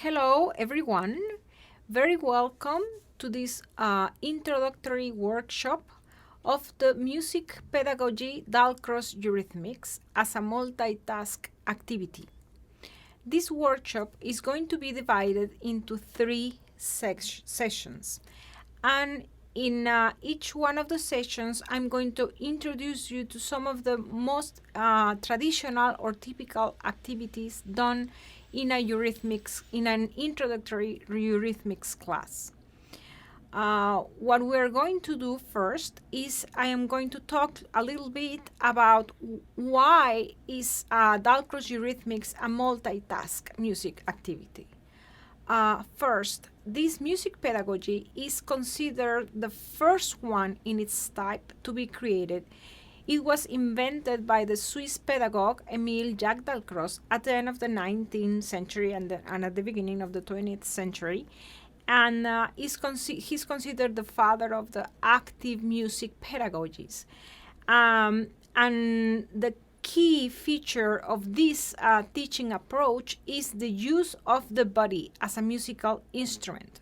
Hello, everyone. Very welcome to this introductory workshop of the Music Pedagogy Dalcroze Eurythmics as a multitask activity. This workshop is going to be divided into three sessions. And in each one of the sessions, I'm going to introduce you to some of the most traditional or typical activities done in an introductory eurythmics class. What we're going to do first is I am going to talk a little bit about why is Dalcroze Eurythmics a multitask music activity. First, this music pedagogy is considered the first one in its type to be created. It was invented by the Swiss pedagogue Emile Jaques-Dalcroze at the end of the 19th century and at the beginning of the 20th century. And he's considered the father of the active music pedagogies. And the key feature of this teaching approach is the use of the body as a musical instrument.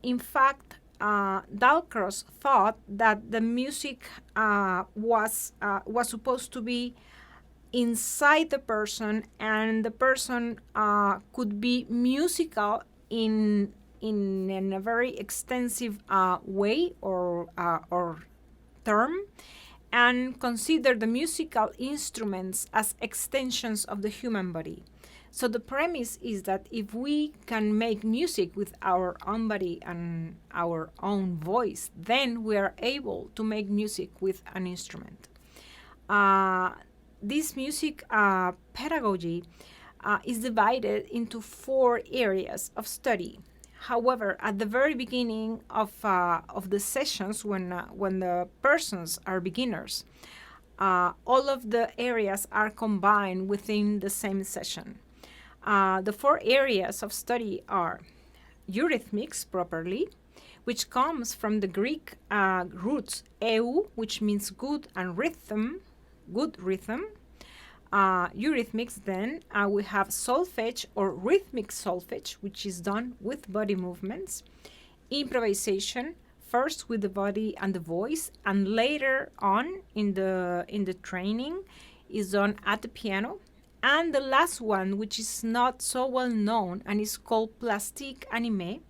In fact, Dalcroze thought that the music was supposed to be inside the person, and the person could be musical in a very extensive way or term, and consider the musical instruments as extensions of the human body. So the premise is that if we can make music with our own body and our own voice, then we are able to make music with an instrument. This music pedagogy is divided into 4 areas of study. However, at the very beginning of the sessions, when the persons are beginners, all of the areas are combined within the same session. The 4 areas of study are eurythmics properly, which comes from the Greek roots eu, which means good, and rhythm, good rhythm. Eurythmics, then we have solfege or rhythmic solfege, which is done with body movements. Improvisation, first with the body and the voice, and later on in the training is done at the piano. And the last one, which is not so well known and is called plastique anime,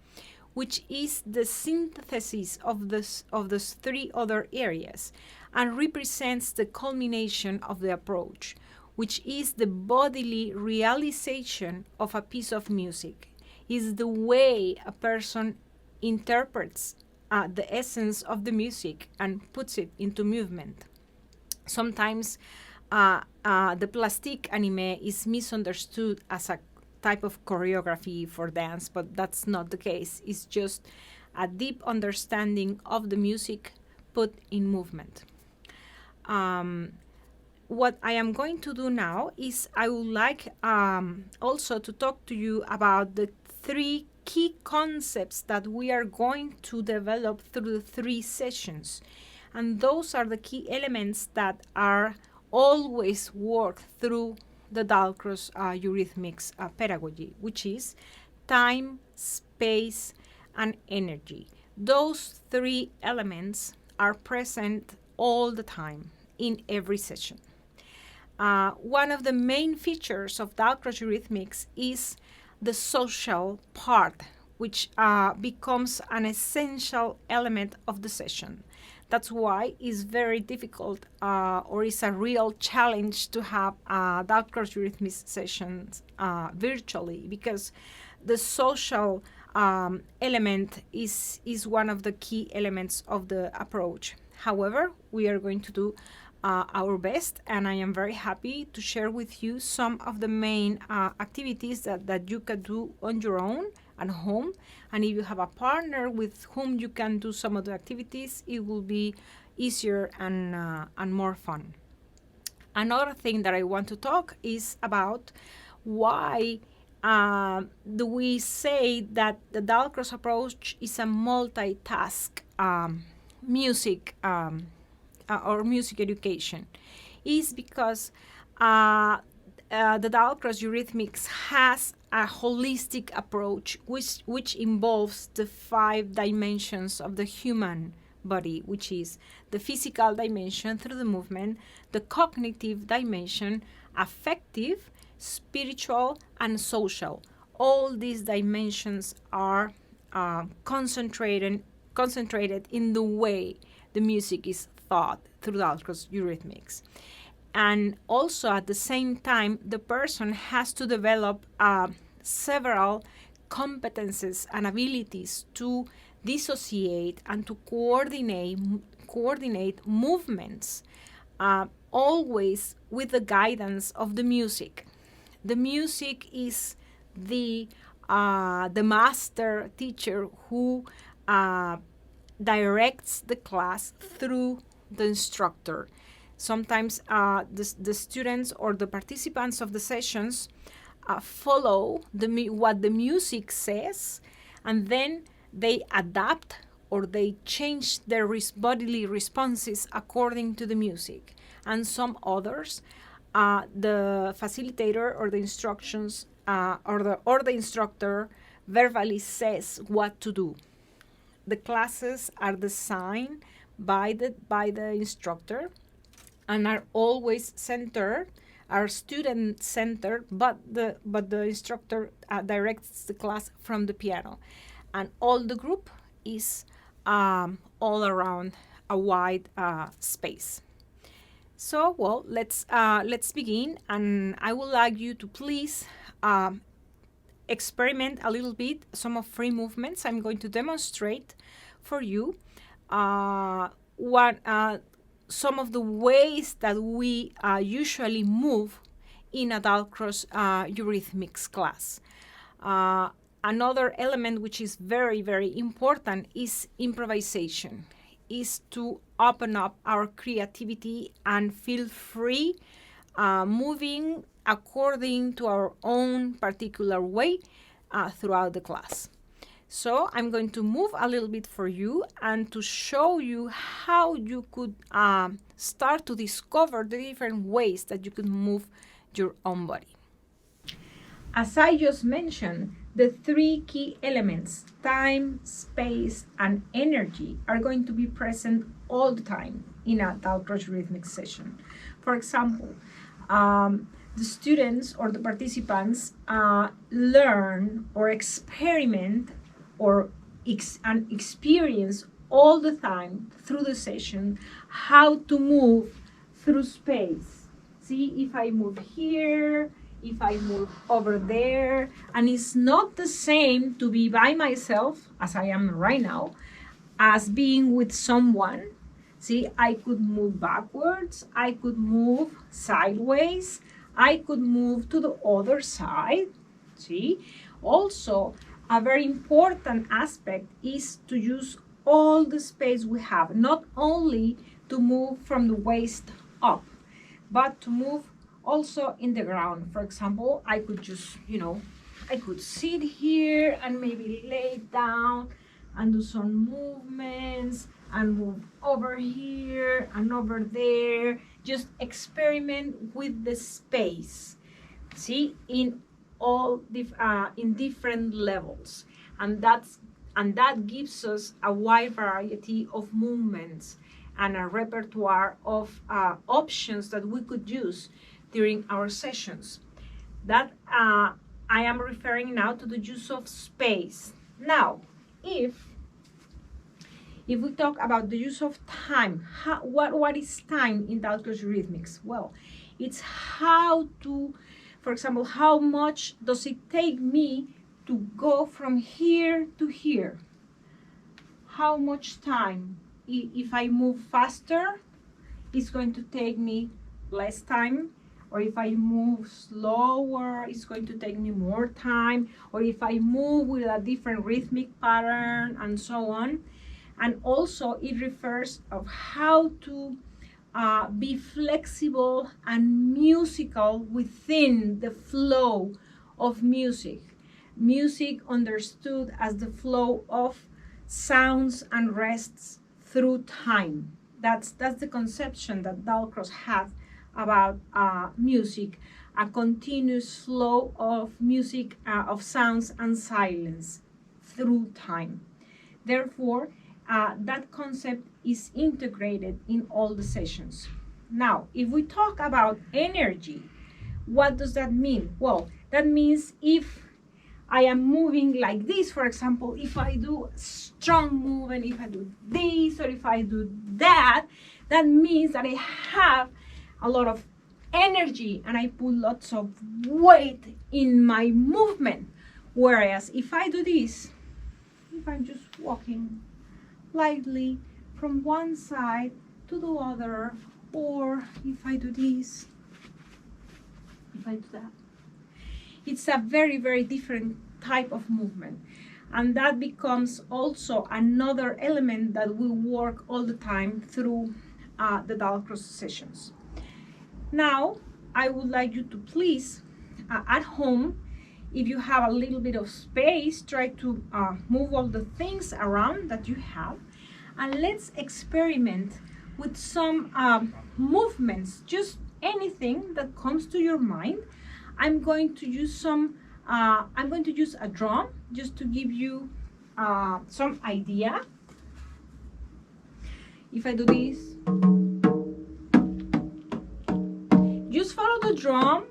which is the synthesis of those 3 other areas and represents the culmination of the approach, which is the bodily realization of a piece of music. Is the way a person interprets the essence of the music and puts it into movement. Sometimes the plastique anime is misunderstood as a type of choreography for dance, but that's not the case. It's just a deep understanding of the music put in movement. What I am going to do now is I would like also to talk to you about the 3 key concepts that we are going to develop through the 3 sessions. And those are the key elements that are always worked through the Dalcroze Eurythmics pedagogy, which is time, space, and energy. Those 3 elements are present all the time in every session. One of the main features of Dalcroze Eurythmics is the social part, which becomes an essential element of the session. That's why it's very difficult or it's a real challenge to have Dalcroze Eurythmics sessions virtually, because the social element is one of the key elements of the approach. However, we are going to do our best, and I am very happy to share with you some of the main activities that you can do on your own at home. And if you have a partner with whom you can do some of the activities, it will be easier and more fun. Another thing that I want to talk is about why do we say that the Dalcroze approach is a multitask music or music education. Is because the Dalcroze Eurythmics has a holistic approach which involves the 5 dimensions of the human body, which is the physical dimension through the movement, the cognitive dimension, affective, spiritual, and social. All these dimensions are concentrated in the way the music is thought through Dalcroze eurythmics. And also at the same time, the person has to develop several competences and abilities to dissociate and to coordinate movements, always with the guidance of the music. The music is the master teacher who directs the class through the instructor. Sometimes the students or the participants of the sessions follow what the music says, and then they adapt or they change their bodily responses according to the music. And some others, the facilitator or the instructions or the instructor verbally says what to do. The classes are designed by the instructor and are always centered, are student-centered, but the instructor directs the class from the piano. And all the group is all around a wide space. So, well, let's begin, and I would like you to please experiment a little bit some of free movements. I'm going to demonstrate for you some of the ways that we usually move in a Dalcroze eurythmics class. Another element which is very, very important is improvisation, is to open up our creativity and feel free moving according to our own particular way throughout the class. So I'm going to move a little bit for you and to show you how you could start to discover the different ways that you could move your own body. As I just mentioned, the 3 key elements, time, space, and energy, are going to be present all the time in a Dalcroze rhythmic session. For example, the students or the participants learn or experiment or experience all the time through the session how to move through space. See, if I move here, if I move over there, and it's not the same to be by myself, as I am right now, as being with someone. See, I could move backwards, I could move sideways, I could move to the other side. See, also a very important aspect is to use all the space we have, not only to move from the waist up, but to move also in the ground. For example, I could just, I could sit here and maybe lay down and do some movements and move over here and over there. Just experiment with the space. See, in different levels, and that gives us a wide variety of movements and a repertoire of options that we could use during our sessions. That I am referring now to the use of space. Now, if we talk about the use of time, what is time in Dalcroze eurythmics? Well, it's how to, for example, how much does it take me to go from here to here? How much time? If I move faster, it's going to take me less time. Or if I move slower, it's going to take me more time. Or if I move with a different rhythmic pattern and so on. And also it refers of how to be flexible and musical within the flow of music. Music understood as the flow of sounds and rests through time. That's the conception that Dalcroze had about music, a continuous flow of music, of sounds and silence through time. Therefore, that concept is integrated in all the sessions. Now, if we talk about energy, what does that mean? Well, that means if I am moving like this, for example, if I do a strong movement, if I do this, or if I do that, that means that I have a lot of energy and I put lots of weight in my movement. Whereas if I do this, if I'm just walking lightly from one side to the other, or if I do this, if I do that, it's a very, very different type of movement. And that becomes also another element that we work all the time through the Dalcroze sessions. Now, I would like you to please, at home, if you have a little bit of space, try to move all the things around that you have. And let's experiment with some movements, just anything that comes to your mind. I'm going to use a drum just to give you some idea. If I do this, just follow the drum.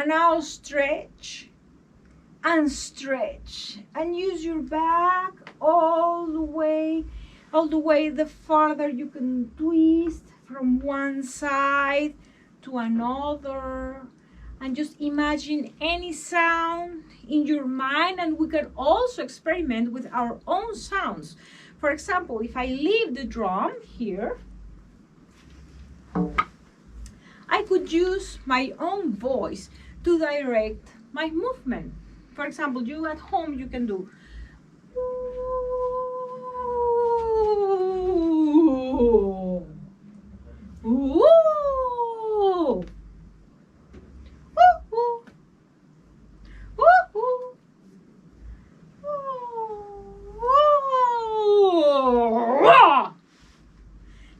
Now stretch and stretch and use your back all the way the farther you can twist from one side to another, and just imagine any sound in your mind. And we can also experiment with our own sounds. For example, if I leave the drum here, I could use my own voice to direct my movement. For example, you at home, you can do ooh, ooh, ooh, ooh, ooh.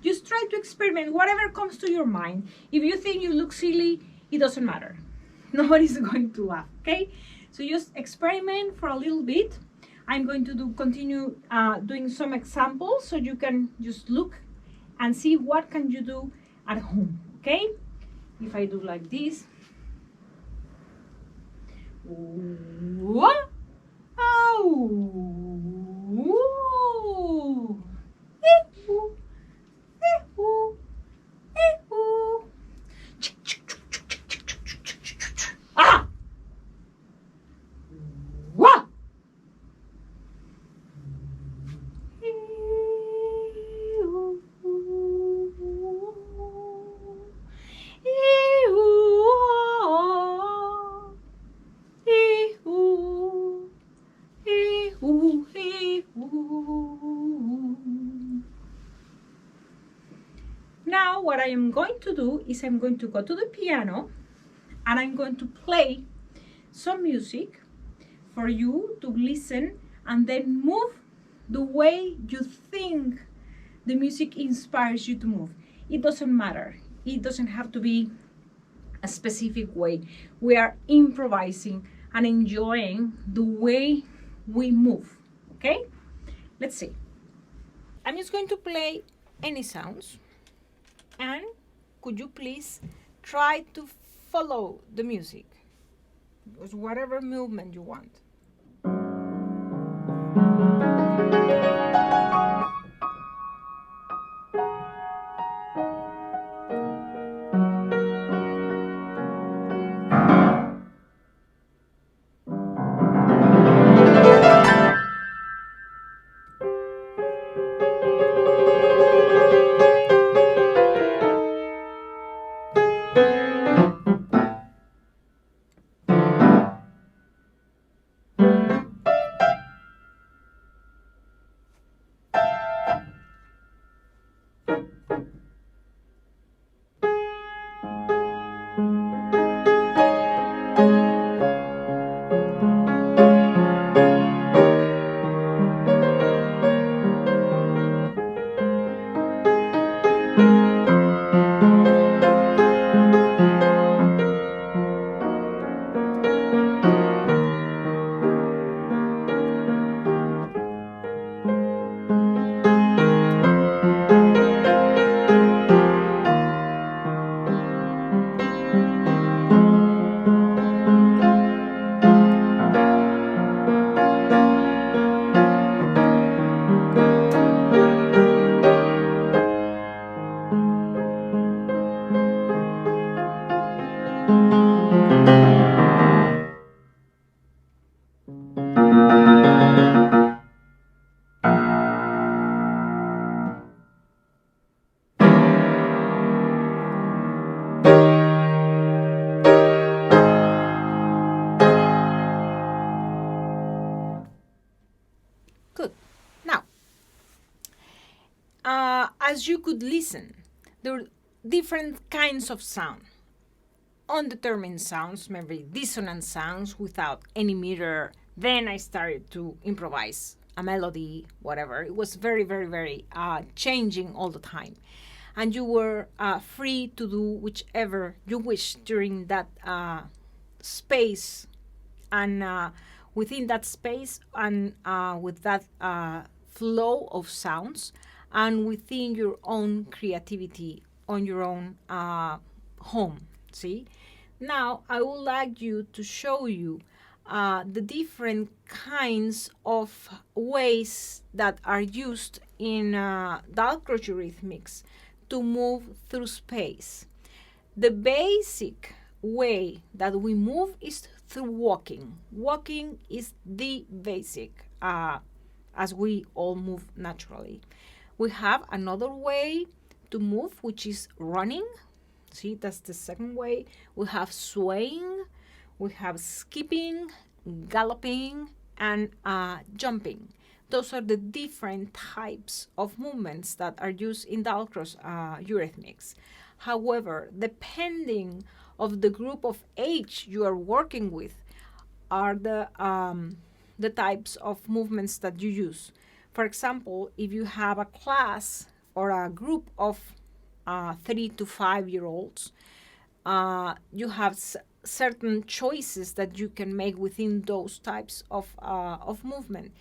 Just try to experiment whatever comes to your mind. If you think you look silly, it doesn't matter. Nobody's going to laugh, okay? So just experiment for a little bit. I'm going to continue doing some examples so you can just look and see what can you do at home, okay? If I do like this. Ooh, oh, Now what I am going to do is I'm going to go to the piano and I'm going to play some music for you to listen and then move the way you think the music inspires you to move. It doesn't matter. It doesn't have to be a specific way. We are improvising and enjoying the way we move, okay? Let's see. I'm just going to play any sounds, and could you please try to follow the music with whatever movement you want. as you could listen, there were different kinds of sound. Undetermined sounds, maybe dissonant sounds without any meter. Then I started to improvise a melody, whatever. It was very, very, very changing all the time. And you were free to do whichever you wish during that space, and within that space, and with that flow of sounds, and within your own creativity on your own home. See? Now I would like you to show you the different kinds of ways that are used in Dalcroze rhythmics to move through space. The basic way that we move is through walking. Walking is the basic, as we all move naturally. We have another way to move, which is running. See, that's the second way. We have swaying, we have skipping, galloping, and jumping. Those are the different types of movements that are used in Dalcroze eurythmics. However, depending of the group of age you are working with, are the types of movements that you use. For example, if you have a class or a group of 3 to 5 year olds, you have certain choices that you can make within those types of movement.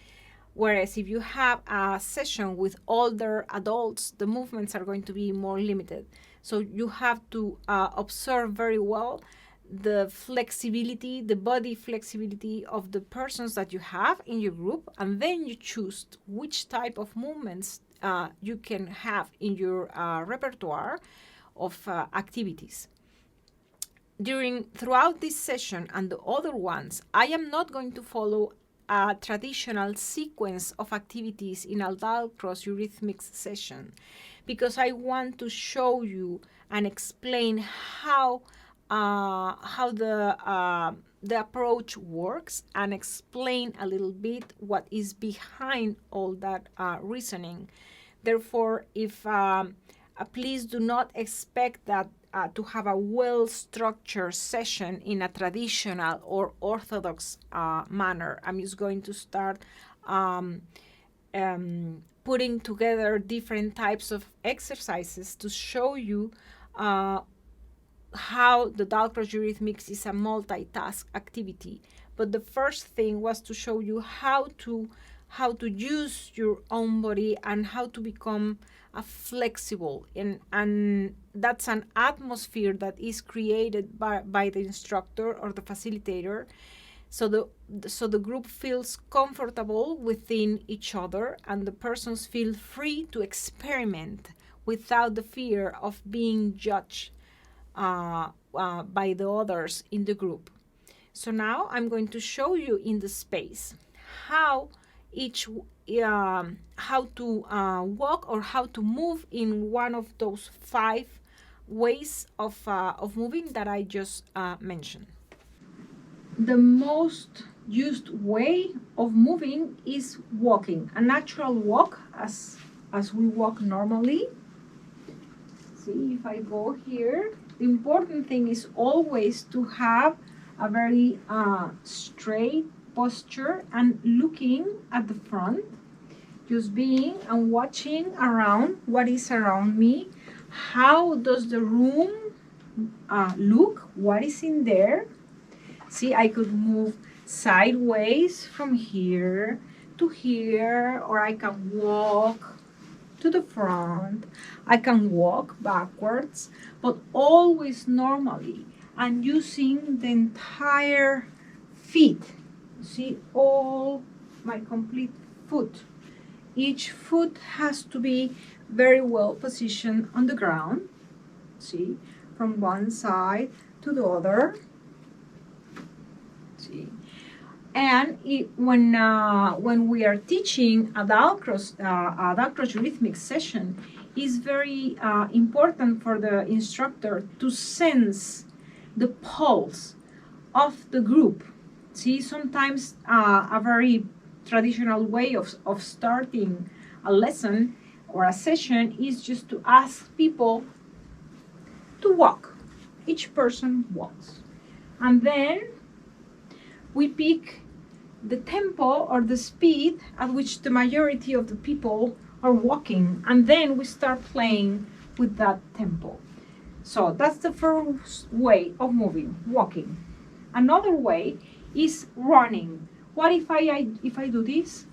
Whereas if you have a session with older adults, the movements are going to be more limited. So you have to observe very well the flexibility, the body flexibility of the persons that you have in your group, and then you choose which type of movements you can have in your repertoire of activities. Throughout this session and the other ones, I am not going to follow a traditional sequence of activities in a Dalcroze eurythmics session, because I want to show you and explain how the approach works, and explain a little bit what is behind all that reasoning. Therefore, please do not expect that to have a well-structured session in a traditional or orthodox manner. I'm just going to start putting together different types of exercises to show you how the Dalcroze eurythmics is a multitask activity. But the first thing was to show you how to use your own body and how to become flexible, and that's an atmosphere that is created by the instructor or the facilitator, so the group feels comfortable within each other, and the persons feel free to experiment without the fear of being judged by the others in the group. So now I'm going to show you in the space how to walk or how to move in one of those 5 ways of moving that I just mentioned. The most used way of moving is walking, a natural walk as we walk normally. See, if I go here, the important thing is always to have a very straight posture and looking at the front, just being and watching around what is around me. How does the room look? What is in there? See, I could move sideways from here to here, or I can walk to the front. I can walk backwards, but always normally, and using the entire feet. See, all my complete foot. Each foot has to be very well positioned on the ground. See, from one side to the other. See, and when we are teaching a Dalcroze rhythmic session, it's very important for the instructor to sense the pulse of the group. See, sometimes a very traditional way of starting a lesson or a session is just to ask people to walk. Each person walks. And then we pick the tempo or the speed at which the majority of the people are walking. And then we start playing with that tempo. So that's the first way of moving, walking. Another way is running. What if I do this?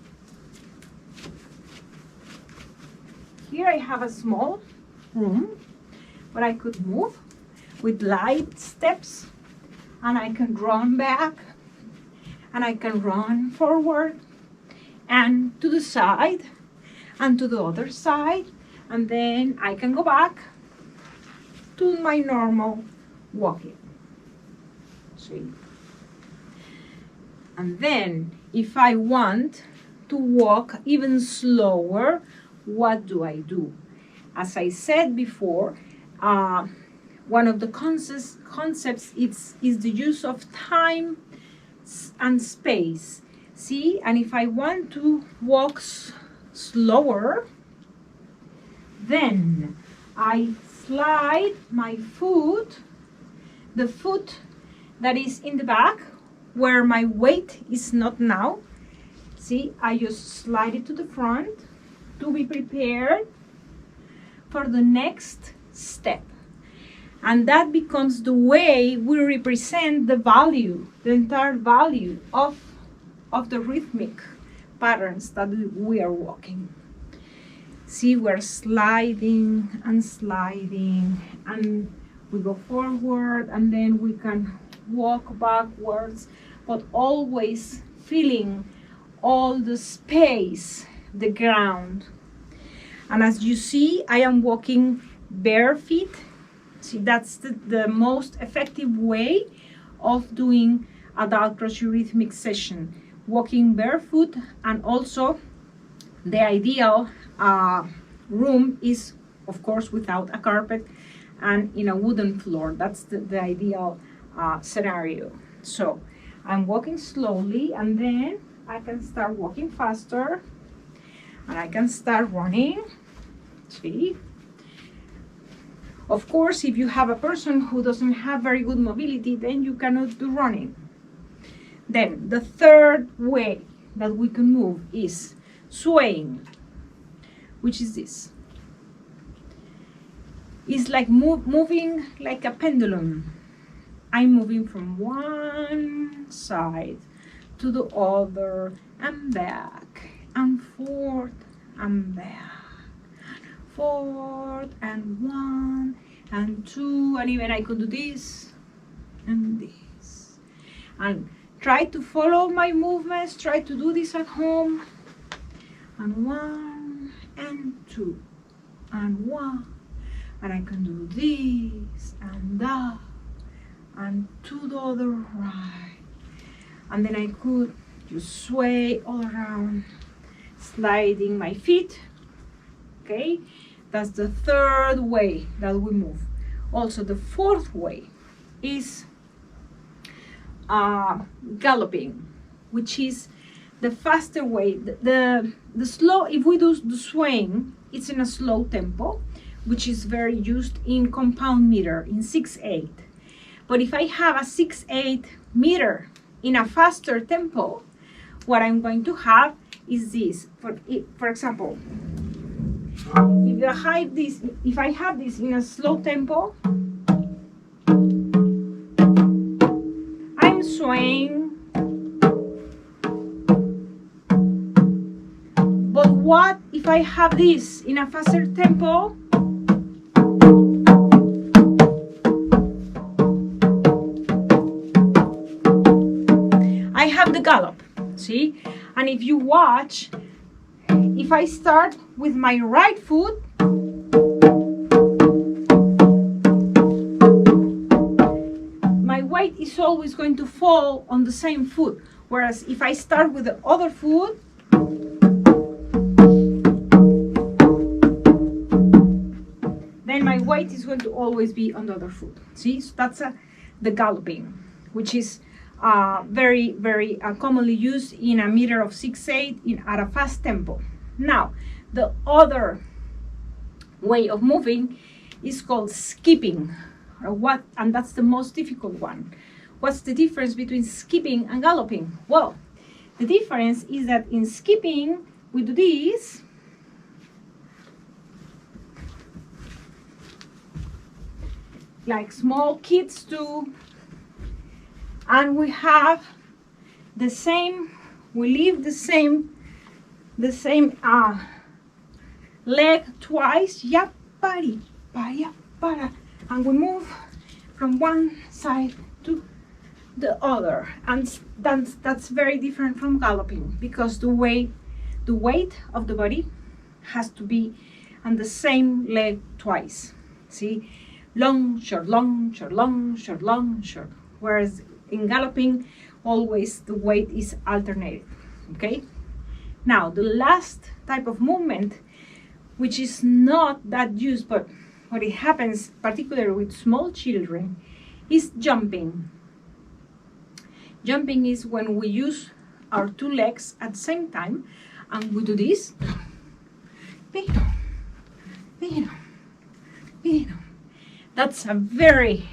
Here I have a small room where I could move with light steps, and I can run back, and I can run forward and to the side and to the other side, and then I can go back to my normal walking. See? And then if I want to walk even slower, what do I do? As I said before, one of the concepts is the use of time and space. See, and if I want to walk slower, then I slide my foot, the foot that is in the back, where my weight is not now. See, I just slide it to the front to be prepared for the next step. And that becomes the way we represent the value, the entire value of the rhythmic patterns that we are walking. See, we're sliding, and we go forward, and then we can walk backwards, but always feeling all the space, the ground. And as you see, I am walking bare feet. See, that's the most effective way of doing a Dalcroze rhythmic session. Walking barefoot, and also the ideal room is, of course, without a carpet and in a wooden floor. That's the ideal scenario. So I'm walking slowly, and then I can start walking faster, and I can start running. See? Of course, if you have a person who doesn't have very good mobility, then you cannot do running. Then the third way that we can move is swaying, which is this. It's like moving like a pendulum. I'm moving from one side to the other, and back, and forth, and back. Forth, and one, and two, and even I could do this and this. And try to follow my movements, try to do this at home. And one, and two, and one. And I can do this, and that, and to the other right. And then I could just sway all around, sliding my feet. Okay, that's the third way that we move. Also, the fourth way is galloping, which is the faster way. The slow, if we do the swaying, it's in a slow tempo, which is very used in compound meter, in 6/8. But if I have a 6/8 meter in a faster tempo, what I'm going to have is this. For example, if I have this in a slow tempo, I'm swaying. But what if I have this in a faster tempo? I have the gallop, see? And if you watch, if I start with my right foot, my weight is always going to fall on the same foot. Whereas if I start with the other foot, then my weight is going to always be on the other foot. See, so that's the galloping, which is very, very commonly used in a meter of 6/8 at a fast tempo. Now, the other way of moving is called skipping, and that's the most difficult one. What's the difference between skipping and galloping? Well, the difference is that in skipping, we do this, like small kids do, and we have the same, we leave the same leg twice, and we move from one side to the other, and that's very different from galloping, because the weight of the body has to be on the same leg twice. See, long, short, long, short, long, short, long, short. Whereas in galloping, always the weight is alternated. Okay. Now the last type of movement, which is not that used, but what it happens particularly with small children, is jumping. Jumping is when we use our two legs at the same time, and we do this. That's a very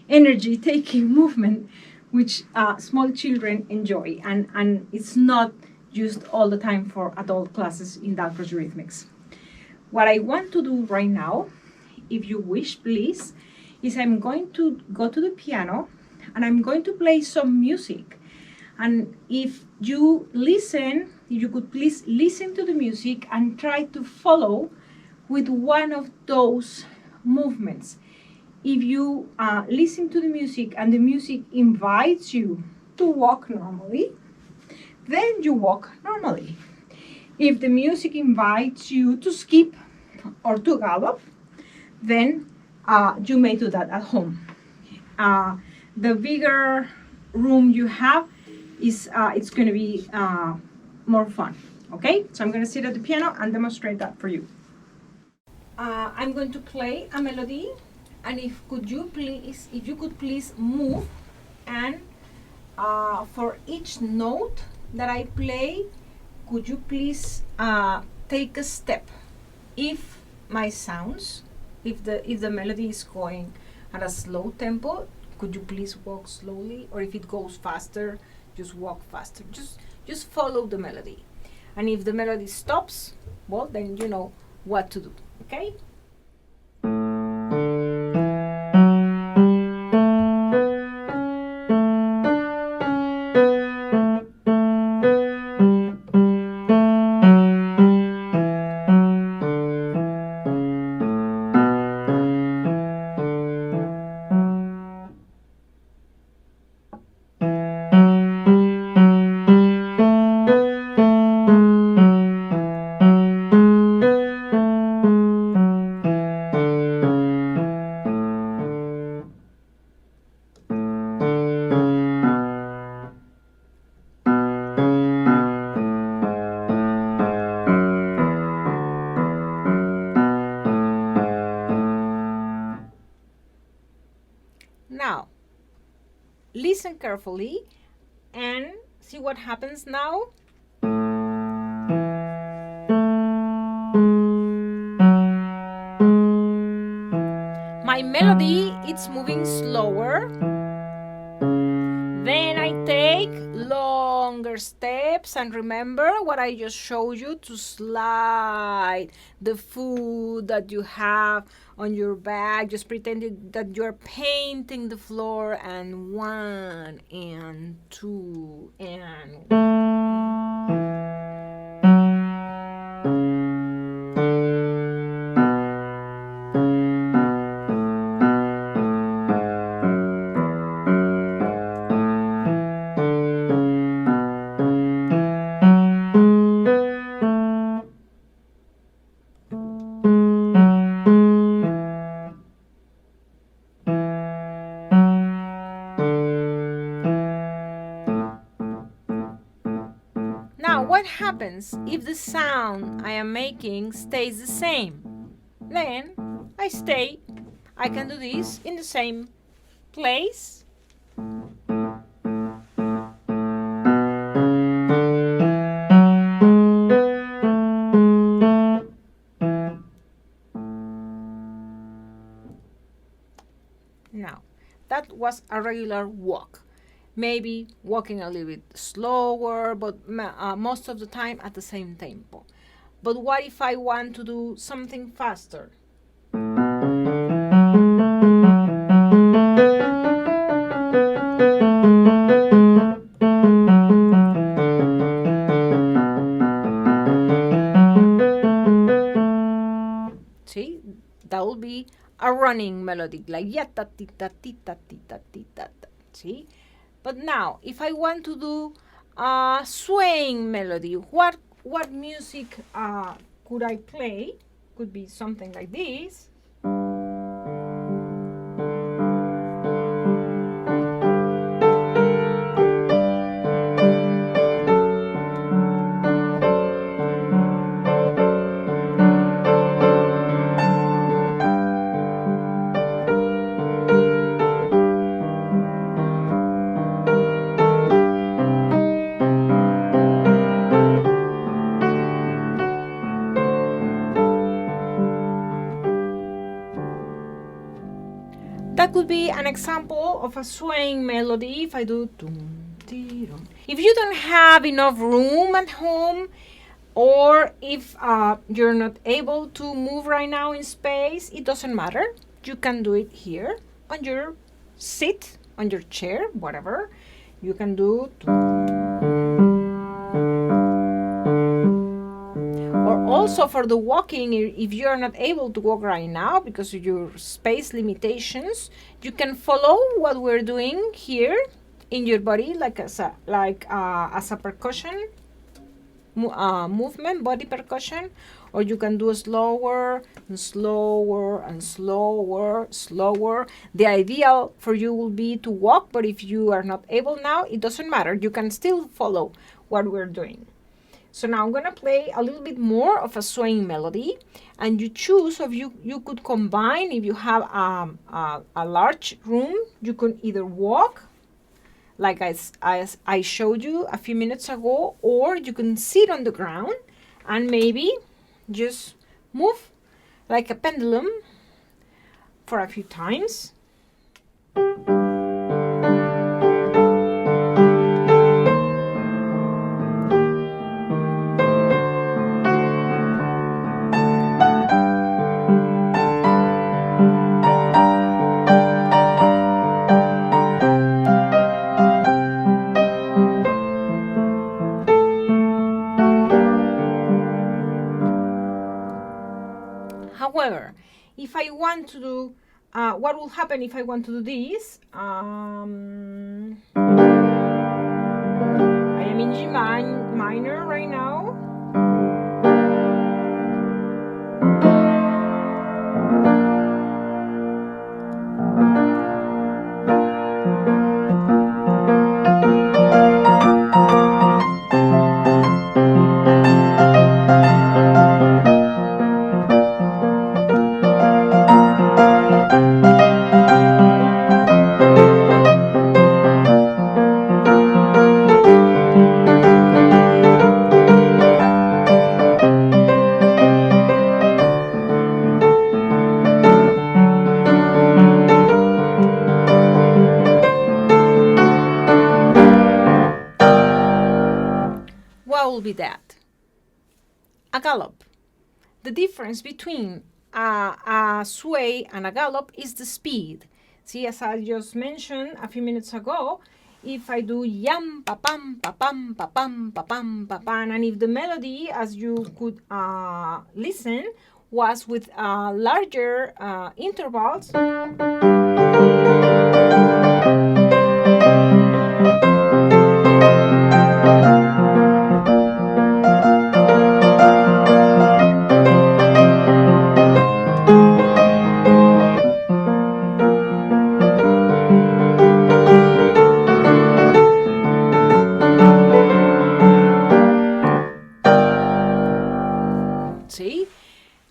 energy-taking movement, which small children enjoy, and it's not used all the time for adult classes in Dalcroze Rhythmics. What I want to do right now, if you wish, please, is I'm going to go to the piano and I'm going to play some music. And if you listen, if you could please listen to the music and try to follow with one of those movements. If you listen to the music and the music invites you to walk normally, then you walk normally. If the music invites you to skip or to gallop, then you may do that at home. The bigger room you have is it's going to be more fun. Okay, so I'm going to sit at the piano and demonstrate that for you. I'm going to play a melody, and if you could please move, and for each note that I play, could you please take a step? If my sounds, if the melody is going at a slow tempo, could you please walk slowly? Or if it goes faster, just walk faster. Just follow the melody. And if the melody stops, well, then you know what to do. Okay? Now, listen carefully and see what happens now. My melody, it's moving slower. Then I take longer steps, and remember what I just showed you, to slide the food that you have on your back. Just pretend that you're painting the floor, and 1 and 2 and 1. What happens if the sound I am making stays the same? Then I can do this in the same place. Now, that was a regular walk. Maybe walking a little bit slower, but most of the time at the same tempo. But what if I want to do something faster? See, that will be a running melody, like yatta tita tita tita tita. See, but now if I want to do a swaying melody, what music could I play? Could be something like this. That could be an example of a swaying melody if I do dum, dee, dum. If you don't have enough room at home, or if you're not able to move right now in space, it doesn't matter. You can do it here on your seat, on your chair, whatever. You can do also for the walking, if you're not able to walk right now because of your space limitations, you can follow what we're doing here in your body, like as a percussion movement, body percussion, or you can do slower and slower and slower. The ideal for you will be to walk, but if you are not able now, it doesn't matter. You can still follow what we're doing. So now I'm gonna play a little bit more of a swaying melody, and you choose if you could combine. If you have a large room, you can either walk, like as I showed you a few minutes ago, or you can sit on the ground and maybe just move like a pendulum for a few times. However, if I want to do, what will happen if I want to do this? I am in G minor right now. Be that a gallop. The difference between a sway and a gallop is the speed. See, as I just mentioned a few minutes ago, if I do yam pa pam pa pam pa pam pa pam pa pam, and if the melody, as you could listen, was with larger intervals,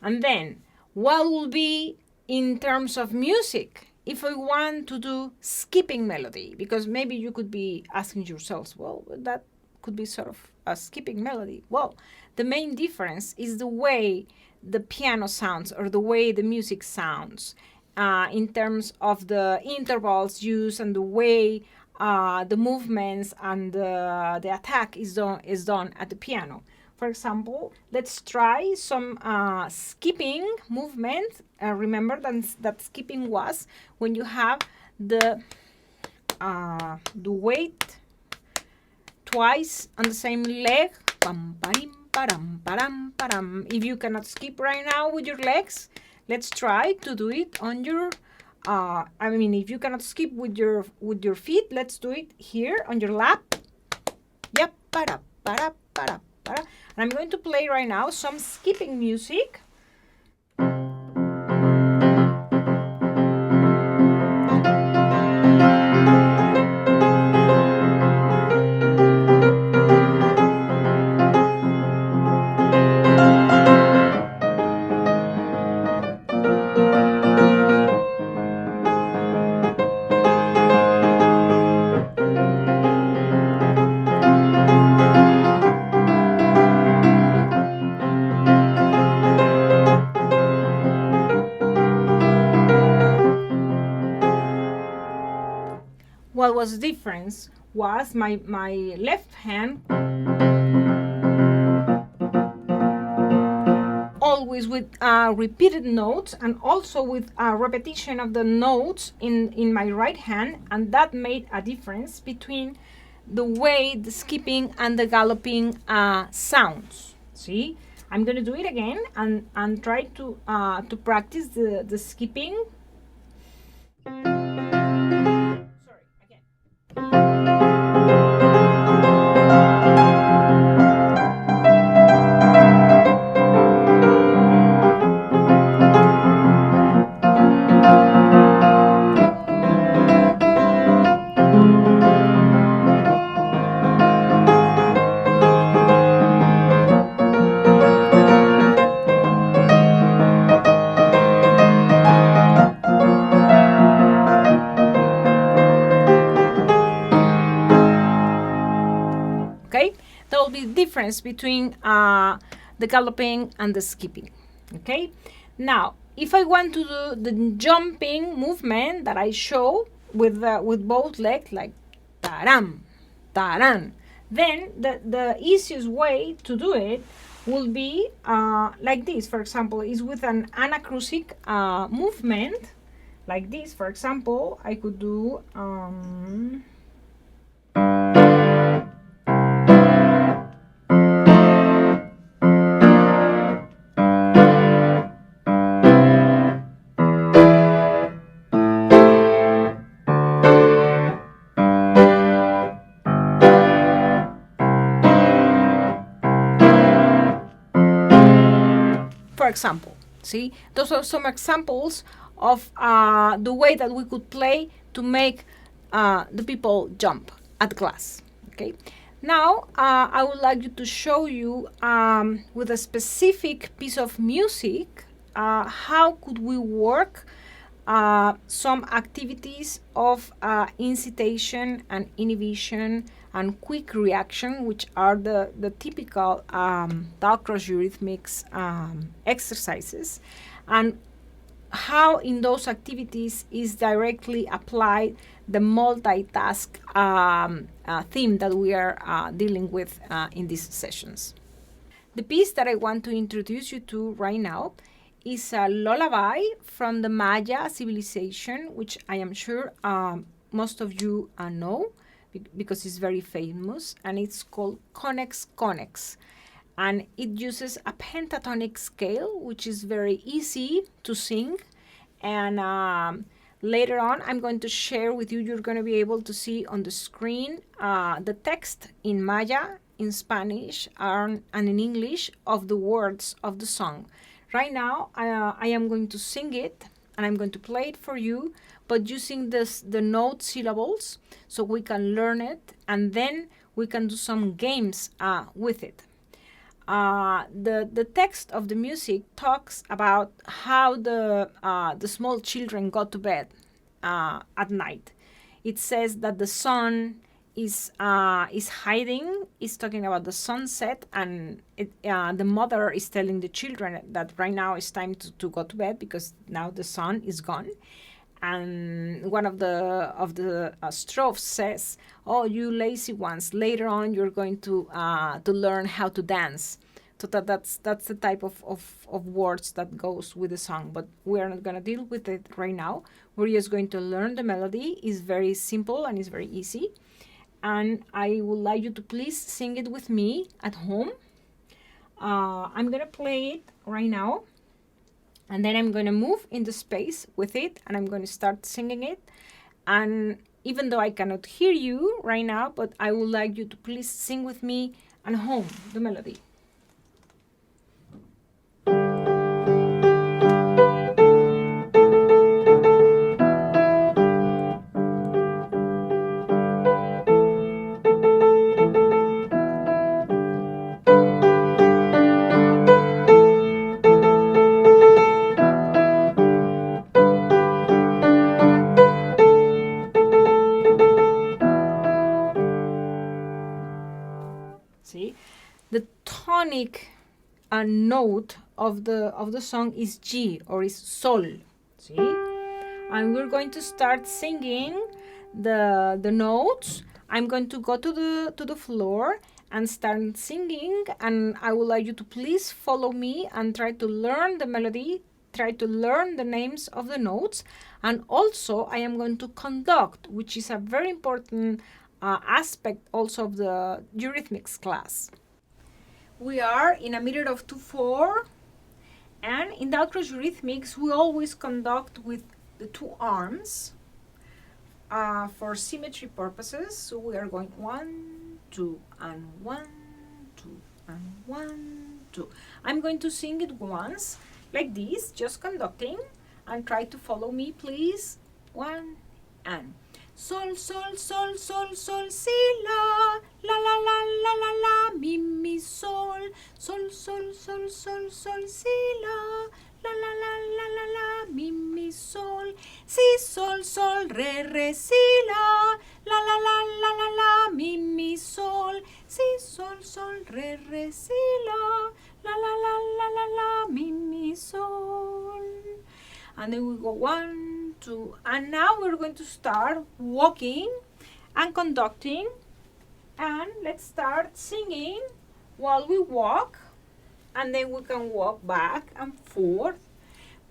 and then what will be in terms of music if I want to do skipping melody? Because maybe you could be asking yourselves, well, that could be sort of a skipping melody. Well, the main difference is the way the piano sounds or the way the music sounds. in terms of the intervals used and the way the movements and the attack is done at the piano. For example, let's try some skipping movement. Remember that skipping was when you have the weight twice on the same leg. Pam, parim, param, param, param. If you cannot skip right now with your legs, let's try to do it on your if you cannot skip with your feet, let's do it here on your lap. Yep, para, para, para, para. And I'm going to play right now some skipping music. What was the difference was my left hand always with repeated notes and also with a repetition of the notes in my right hand, and that made a difference between the way the skipping and the galloping sounds. See, I'm going to do it again and try to practice the skipping. There will be a difference between the galloping and the skipping. Okay, now if I want to do the jumping movement that I show with both legs, like taram, taran, then the easiest way to do it will be like this. For example, is with an anacrusic movement, like this. For example, I could do for example. See, those are some examples of the way that we could play to make the people jump at class. Okay, now I would like you to show you with a specific piece of music how could we work some activities of incitation and inhibition and quick reaction, which are the typical Dalcroze eurythmics exercises, and how in those activities is directly applied the multitask theme that we are dealing with in these sessions. The piece that I want to introduce you to right now is a lullaby from the Maya civilization, which I am sure most of you know because it's very famous, and it's called Conex Conex. And it uses a pentatonic scale, which is very easy to sing. And later on, I'm going to share with you, you're going to be able to see on the screen the text in Maya, in Spanish, and in English of the words of the song. Right now, I am going to sing it, and I'm going to play it for you, but using the note syllables so we can learn it, and then we can do some games with it. The text of the music talks about how the small children go to bed at night. It says that the sun is hiding, is talking about the sunset, and the mother is telling the children that right now it's time to go to bed because now the sun is gone. And one of the strophes says, "Oh, you lazy ones! Later on, you're going to learn how to dance." So that's the type of words that goes with the song. But we are not going to deal with it right now. We're just going to learn the melody. It's very simple and it's very easy. And I would like you to please sing it with me at home. I'm going to play it right now. And then I'm going to move in the space with it, and I'm going to start singing it. And even though I cannot hear you right now, but I would like you to please sing with me at home the melody. The tonic note of the song is G, or is sol. See, and we're going to start singing the notes. I'm going to go to the floor and start singing, and I would like you to please follow me and try to learn the melody, try to learn the names of the notes. And also I am going to conduct, which is a very important aspect also of the Eurythmics class. We are in a meter of 2/4, and in Dalcroze Eurythmics we always conduct with the two arms for symmetry purposes. So we are going 1, 2, and 1, 2, and 1, 2. I'm going to sing it once like this, just conducting, and try to follow me, please. 1 and sol, sol, sol, sol, sol, si, la, la, la, la, la, la, la, mi, mi, sol, sol, sol, sol, sol, sol, si, la, la, la, la, la, la, la, mi, mi, sol, si, sol, sol, re, re, si, la, la, la, la, la, la, la, mi, mi, sol, si, sol, sol, re, re, si, la, la, la, la, la, la, la, mi, mi, sol. And then we go 1, 2, and now we're going to start walking and conducting, and let's start singing while we walk, and then we can walk back and forth,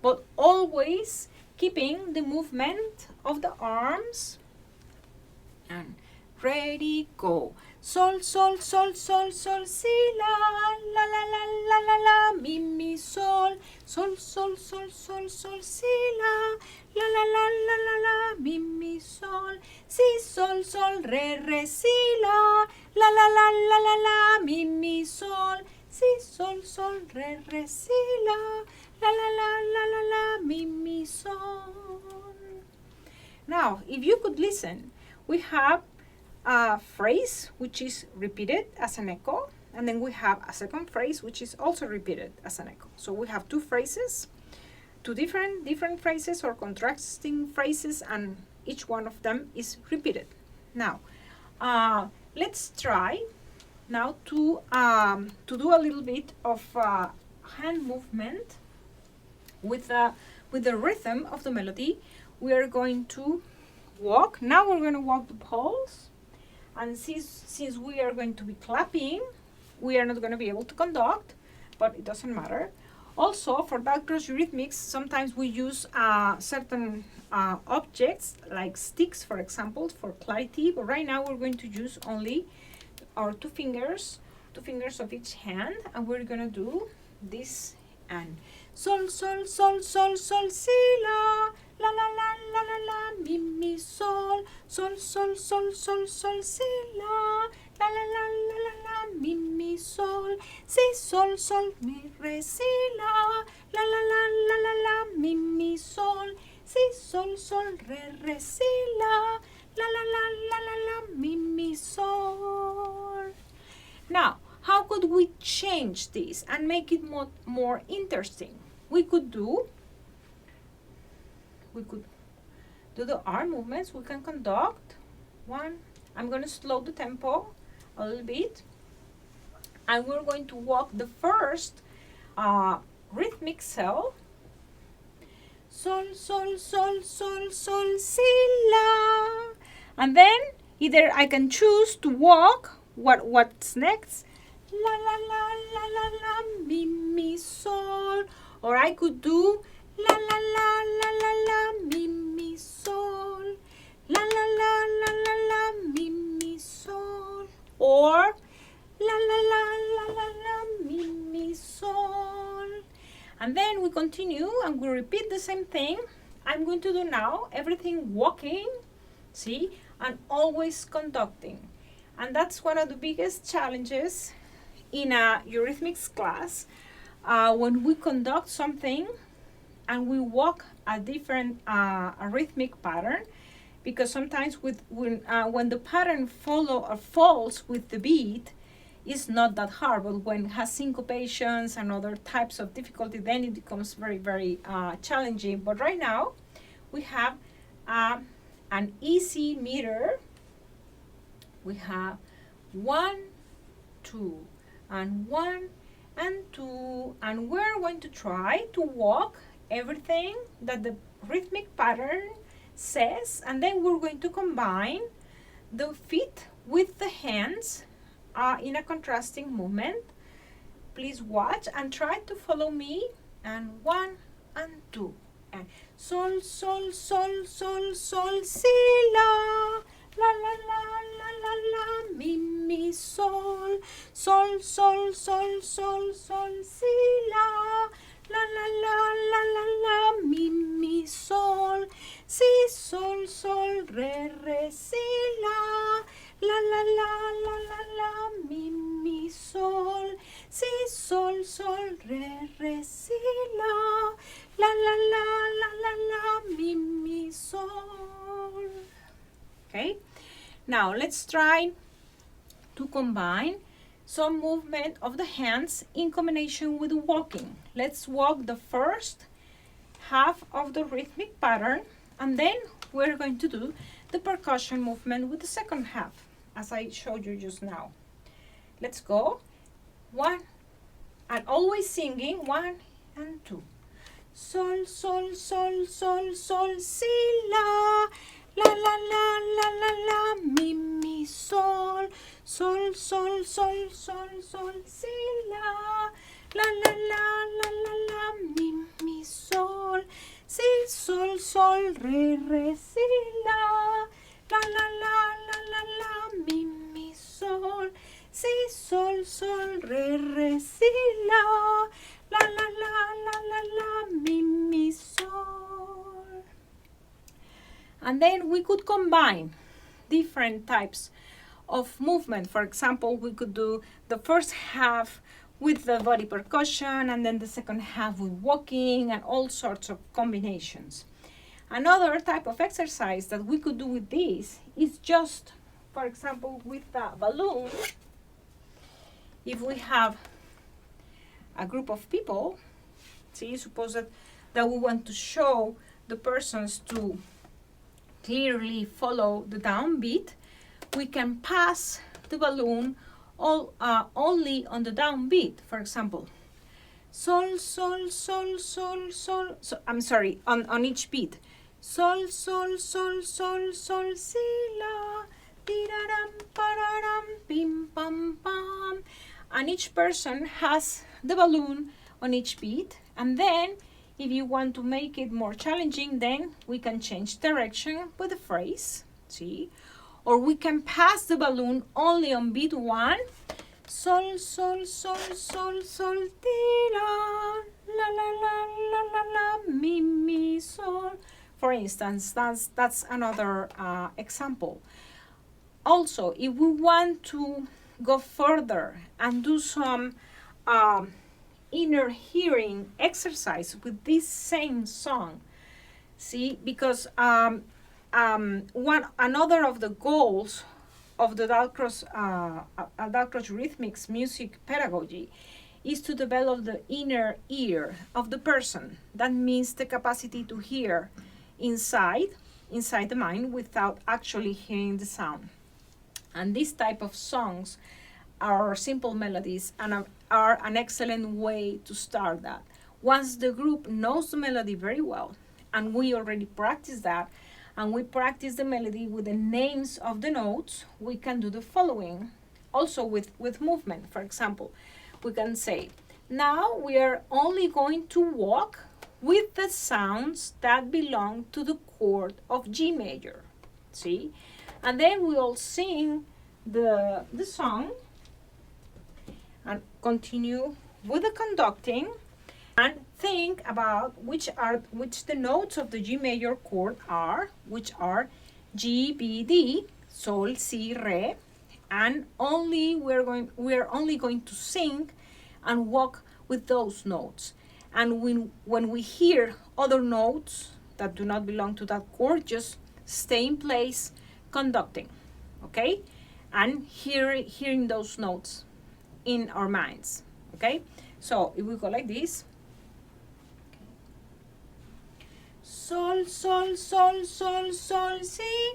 but always keeping the movement of the arms. And ready, go. Sol, sol, sol, sol, sol, si, la, la, la, la, la, la, la, mi, mi, sol, sol, sol, sol, sol, sol, si, la, la, la, la, la, la, la, mi, mi, sol, si, sol, sol, re, re, si, la, la, la, la, la, la, la, mi, mi, sol, si, sol, sol, re, re, si, la, la, la, la, la, la, la, mi, mi, sol. Now, if you could listen, we have a phrase which is repeated as an echo, and then we have a second phrase which is also repeated as an echo. So we have two phrases, two different phrases or contrasting phrases, and each one of them is repeated. Now, let's try now to do a little bit of hand movement with the rhythm of the melody. We are going to walk. Now we're going to walk the poles. And since we are going to be clapping, we are not going to be able to conduct, but it doesn't matter. Also, for Dalcroze Eurythmics, sometimes we use certain objects, like sticks, for example, for clarity. But right now, we're going to use only our two fingers of each hand, and we're going to do this and sol, sol, sol, sol, sol, si, la, la, la, la, la, la, la, mi, mi, sol, sol, sol, sol, sol, sol, si, la, la, la, la, la, la, la, mi, mi, sol, si, sol, sol, mi, re, si, la, la, la, la, la, la, la, mi, mi, sol, si, sol, sol, re, si, la, la, la, la, la, la, la, mi, mi, sol. Now, how could we change this and make it more interesting? We could do the arm movements. We can conduct 1 I'm going to slow the tempo a little bit, and we're going to walk the first rhythmic cell. Sol, sol, sol, sol, sol, si, la. And then either I can choose to walk what's next. La, la, la, la, la, la, mi, mi, sol. Or I could do la, la, la, la, la, la, mi, mi, sol. La, la, la, la, la, la, mi, mi, sol. Or la, la, la, la, la, la, mi, mi, sol. And then we continue and we repeat the same thing. I'm going to do now everything walking, see, and always conducting. And that's one of the biggest challenges in a eurythmics class, when we conduct something and we walk a different rhythmic pattern, because sometimes when the pattern falls with the beat, it's not that hard, but when it has syncopations and other types of difficulty, then it becomes very, very challenging. But right now, we have an easy meter. We have 1, 2, and 1, and 2, and we're going to try to walk everything that the rhythmic pattern says, and then we're going to combine the feet with the hands in a contrasting movement. Please watch and try to follow me. And 1 and 2. And sol, sol, sol, sol, sol, si, la. La, la, la, la, la, la, mi, mi, sol. Sol, sol, sol, sol, sol, si, la. La, la, la, la, la, la, mi, mi, sol. Si, sol, sol, re, re, si, la. La, la, la, la, la, la, mi, mi, sol. Si, sol, sol, re, re, si, la. La, la, la, la, la, la, mi, mi, sol. Okay, now let's try to combine some movement of the hands in combination with walking. Let's walk the first half of the rhythmic pattern, and then we're going to do the percussion movement with the second half, as I showed you just now. Let's go. 1, and always singing 1 and 2. Sol, sol, sol, sol, sol, si, la. La, la, la, la, la, la, mi, mi, sol. Sol, sol, sol, sol, sol, si, la. La, la, la, la, la, la, mi, mi, sol. Si, sol, sol, re, re, si, la. La, la, la, la, la, la, mi, mi, sol. Si, sol, sol, re, re, si, la. La, la, la, la, la, la, mi, mi, sol. And then we could combine different types of movement. For example, we could do the first half with the body percussion, and then the second half with walking, and all sorts of combinations. Another type of exercise that we could do with this is just, for example, with the balloon. If we have a group of people, see, suppose that we want to show the persons to clearly follow the downbeat, we can pass the balloon only on the downbeat. For example, sol, sol, sol, sol, sol, so, I'm sorry, on each beat. Sol, sol, sol, sol, sol, si, la, tiraram, pararam, pim, pam, pam. And each person has the balloon on each beat. And then, if you want to make it more challenging, then we can change direction with the phrase, see? Or we can pass the balloon only on beat 1. Sol, sol, sol, sol, sol, ti, la, la, la, la, la, la, la, mi, mi, sol. For instance, that's another example. Also, if we want to go further and do some inner hearing exercise with this same song, see, because another of the goals of the Dalcroze Rhythmics music pedagogy is to develop the inner ear of the person. That means the capacity to hear inside the mind without actually hearing the sound. And this type of songs are simple melodies and are an excellent way to start that. Once the group knows the melody very well, and we already practice that, and we practice the melody with the names of the notes, we can do the following. Also with movement, for example, we can say, now we are only going to walk with the sounds that belong to the chord of G major. See? And then we all sing the song and continue with the conducting and think about which the notes of the G major chord are, which are G, B, D, Sol, Si, Re, and we're only going to sing and walk with those notes. And when we hear other notes that do not belong to that chord, just stay in place conducting, okay? And hearing those notes in our minds, okay? So if we go like this, Sol, Sol, Sol, Sol, Sol, Si.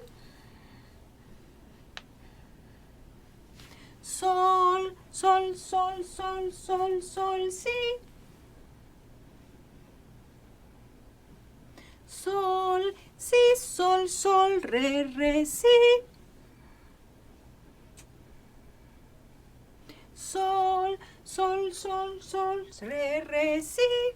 Sol, Sol, Sol, Sol, Sol, Sol, Si. Sol, Si, Sol, Sol, Re, Re, Si. Sol, Sol, Sol, Sol, Re, Re, Si.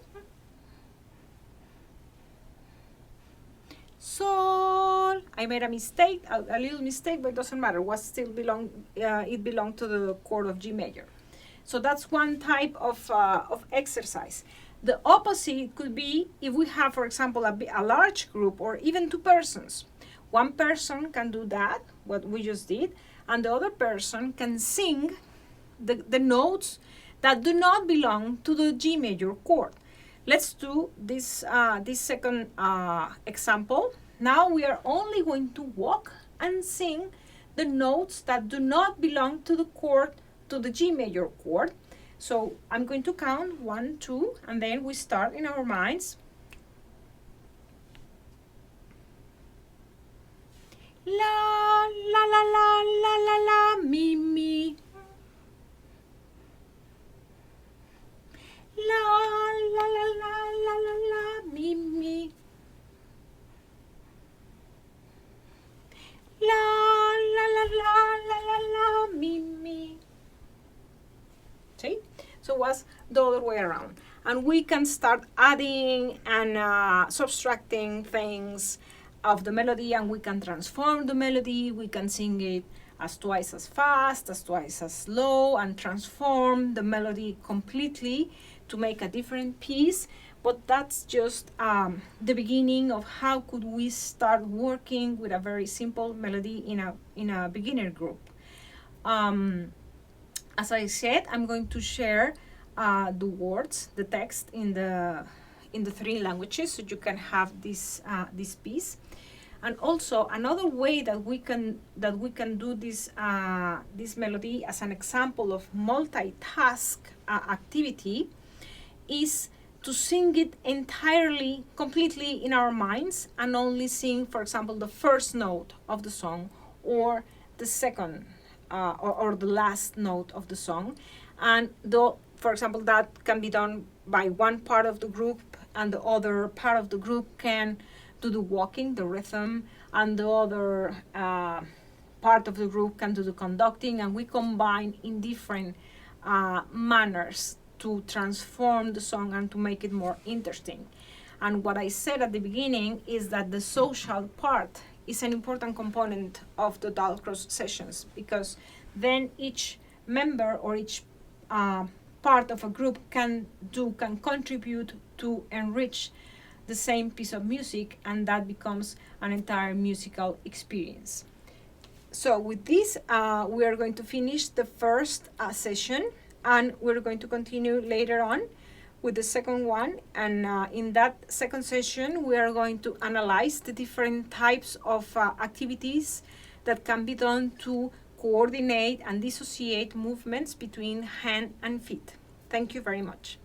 Sol. I made a mistake, a little mistake, but it doesn't matter. It belonged to the chord of G major. So that's one type of exercise. The opposite could be if we have, for example, a large group or even two persons. One person can do that, what we just did, and the other person can sing the notes that do not belong to the G major chord. Let's do this second example. Now we are only going to walk and sing the notes that do not belong to the G major chord. So I'm going to count 1, 2, and then we start in our minds. La, la, la, la, la, la, la, mi, mi. La, la, la, la, la, la, la, mi, mi. La, la, la, la, la, la, la, mi, mi. See? So it was the other way around. And we can start adding and subtracting things of the melody, and we can transform the melody. We can sing it as twice as fast, as twice as slow, and transform the melody completely to make a different piece. But that's just the beginning of how could we start working with a very simple melody in a beginner group. As I said, I'm going to share the words, the text in the 3 languages, so you can have this piece. And also another way that we can do this melody as an example of multitask activity is to sing it entirely, completely in our minds, and only sing, for example, the first note of the song or the second or the last note of the song. And for example, that can be done by one part of the group, and the other part of the group can do the walking, the rhythm, and the other part of the group can do the conducting, and we combine in different manners to transform the song and to make it more interesting. And what I said at the beginning is that the social part is an important component of the Dalcroze sessions, because then each member or each part of a group can contribute to enrich the same piece of music, and that becomes an entire musical experience. So with this, we are going to finish the first session, and we're going to continue later on with the second one. And in that second session, we are going to analyze the different types of activities that can be done to coordinate and dissociate movements between hand and feet. Thank you very much.